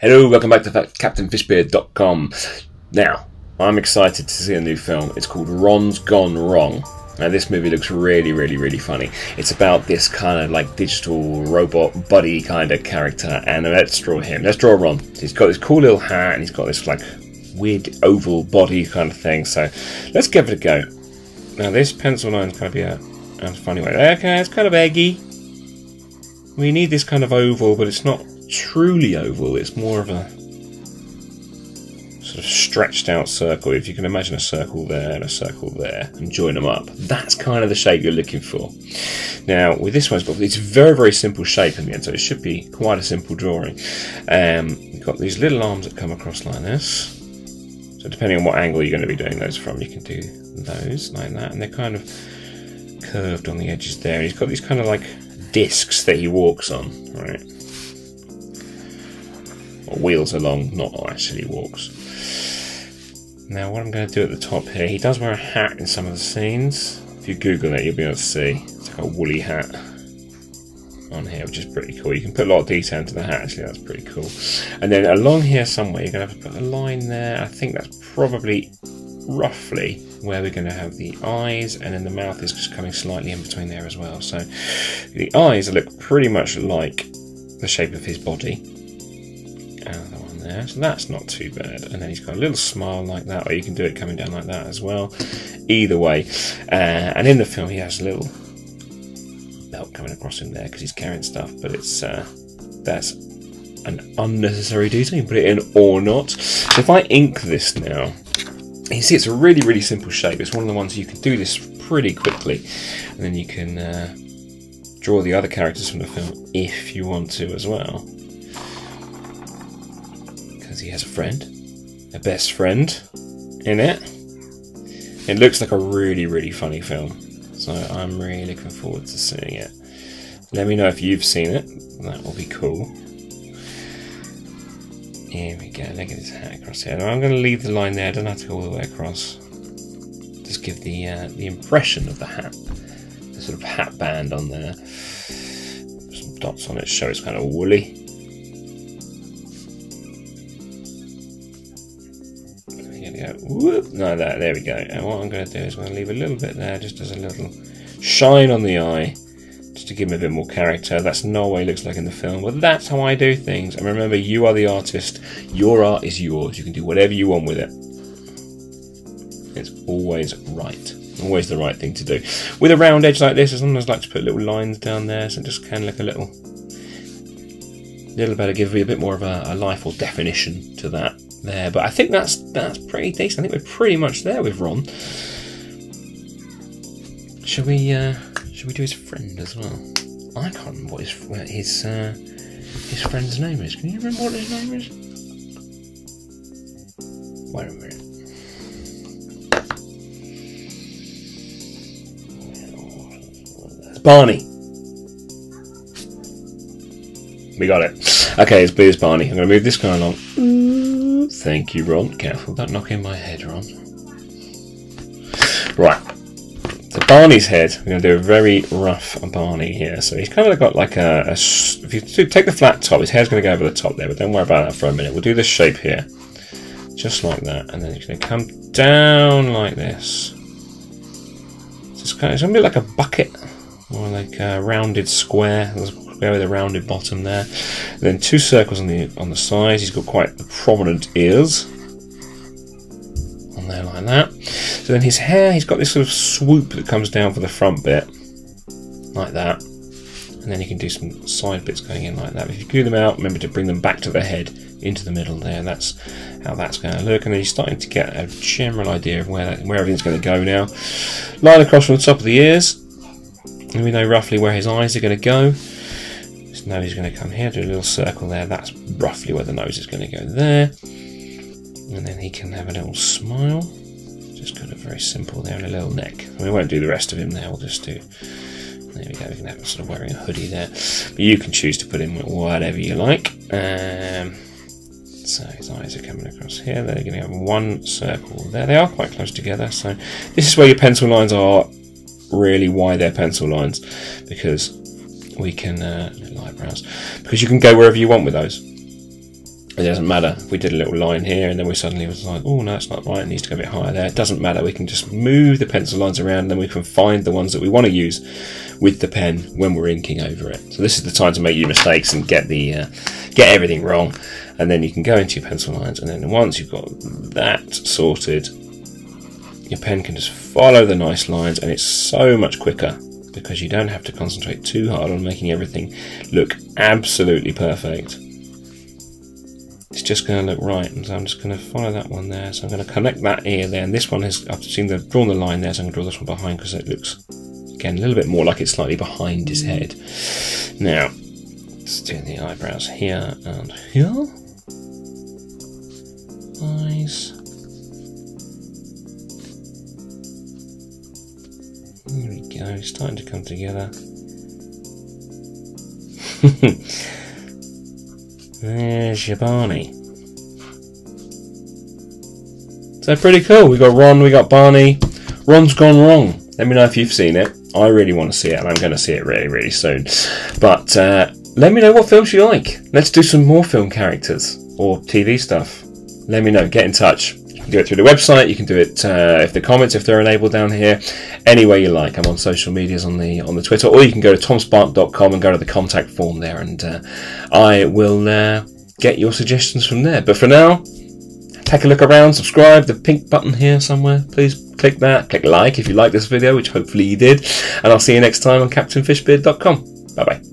Hello, welcome back to CaptainFishbeard.com. Now, I'm excited to see a new film. It's called Ron's Gone Wrong. Now, this movie looks really funny. It's about this kind of like digital robot buddy kind of character, and let's draw him. Let's draw Ron. He's got this cool little hat, and he's got this like weird oval body kind of thing. So let's give it a go. Now, this pencil line's going to be a funny way. Okay, it's kind of eggy. We need this kind of oval, but it's not truly oval. It's more of a sort of stretched out circle. If you can imagine a circle there and a circle there and join them up, that's kind of the shape you're looking for. Now with this one, it's a very simple shape in the end, so it should be quite a simple drawing. You've got these little arms that come across like this, so depending on what angle you're going to be doing those from, you can do those like that, and they're kind of curved on the edges there. And he's got these kind of like discs that he walks on, right? Or wheels along, not actually walks. Now what I'm going to do at the top here, he does wear a hat in some of the scenes. If you Google it, you'll be able to see. It's like a woolly hat on here, which is pretty cool. You can put a lot of detail into the hat, actually, that's pretty cool. And then along here somewhere, you're going to have to put a line there. I think that's probably roughly where we're going to have the eyes, and then the mouth is just coming slightly in between there as well. So the eyes look pretty much like the shape of his body. Another one there, so that's not too bad. And then he's got a little smile like that, or you can do it coming down like that as well. Either way, and in the film he has a little belt coming across him there because he's carrying stuff, but it's that's an unnecessary detail. You can put it in or not. So if I ink this now, you see it's a really simple shape. It's one of the ones you can do this pretty quickly, and then you can draw the other characters from the film if you want to as well. He has a friend, a best friend in it. It looks like a really funny film, so I'm really looking forward to seeing it. Let me know if you've seen it, that will be cool. Here we go, look at this hat across here. Now I'm going to leave the line there, I don't have to go all the way across. Just give the impression of the hat, the sort of hat band on there. Put some dots on it, show it's kind of woolly. Whoop, no, there we go. And what I'm going to do is I'm going to leave a little bit there, just as a little shine on the eye, just to give him a bit more character. That's not what he looks like in the film, but that's how I do things. And remember, you are the artist. Your art is yours. You can do whatever you want with it. It's always right. Always the right thing to do. With a round edge like this, I sometimes like to put little lines down there, so just kind of like a little bit to give you a bit more of a life or definition to that there. But I think that's pretty decent. I think we're pretty much there with Ron. Should we do his friend as well? I can't remember what his friend's name is. Can you remember what his name is? Wait a minute. It's Barney. We got it. Okay, it's Barney. I'm going to move this guy along. Thank you, Ron. Careful, don't knock in my head, Ron. Right. So Barney's head, we're going to do a very rough Barney here. So he's kind of got like if you take the flat top, his hair's going to go over the top there, but don't worry about that for a minute. We'll do this shape here. Just like that. And then it's going to come down like this. So it's going to be like a bucket, or like a rounded square. With a rounded bottom there. And then two circles on the sides. He's got quite prominent ears on there like that. So then his hair, he's got this sort of swoop that comes down for the front bit like that. And then you can do some side bits going in like that. If you glue them out, remember to bring them back to the head into the middle there. That's how that's going to look. And then you're starting to get a general idea of where everything's going to go now. Line across from the top of the ears, and we know roughly where his eyes are going to go. His nose is going to come here, do a little circle there. That's roughly where the nose is going to go there. And then he can have a little smile. Just kind of very simple there, and a little neck. And we won't do the rest of him there, we'll just do... There we go, we can have him sort of wearing a hoodie there. But you can choose to put in whatever you like. So his eyes are coming across here. They're going to have one circle there. They are quite close together. So this is where your pencil lines are really why they're pencil lines, because we can little eyebrows, because you can go wherever you want with those. It doesn't matter. We did a little line here and then we suddenly was like, oh no, it's not right, it needs to go a bit higher there. It doesn't matter. We can just move the pencil lines around and then we can find the ones that we want to use with the pen when we're inking over it. So this is the time to make your mistakes and get everything wrong. And then you can go into your pencil lines, and then once you've got that sorted, your pen can just follow the nice lines, and it's so much quicker because you don't have to concentrate too hard on making everything look absolutely perfect. It's just going to look right, and so I'm just going to follow that one there. So I'm going to connect that ear there, and this one has, I've seen the drawn the line there, so I'm going to draw this one behind because it looks, again, a little bit more like it's slightly behind his head. Now, let's do the eyebrows here and here. Eyes. There we go, it's starting to come together. There's your Barney. So pretty cool. We got Ron, we got Barney. Ron's gone wrong. Let me know if you've seen it. I really want to see it, and I'm going to see it really, really soon. But let me know what films you like. Let's do some more film characters or TV stuff. Let me know. Get in touch. You can do it through the website. You can do it if the comments, if they're enabled down here. Any way you like. I'm on social medias on the Twitter, or you can go to tomsparke.com and go to the contact form there, and I will get your suggestions from there. But for now, take a look around, subscribe, the pink button here somewhere. Please click that. Click like if you like this video, which hopefully you did. And I'll see you next time on CaptainFishbeard.com. Bye bye.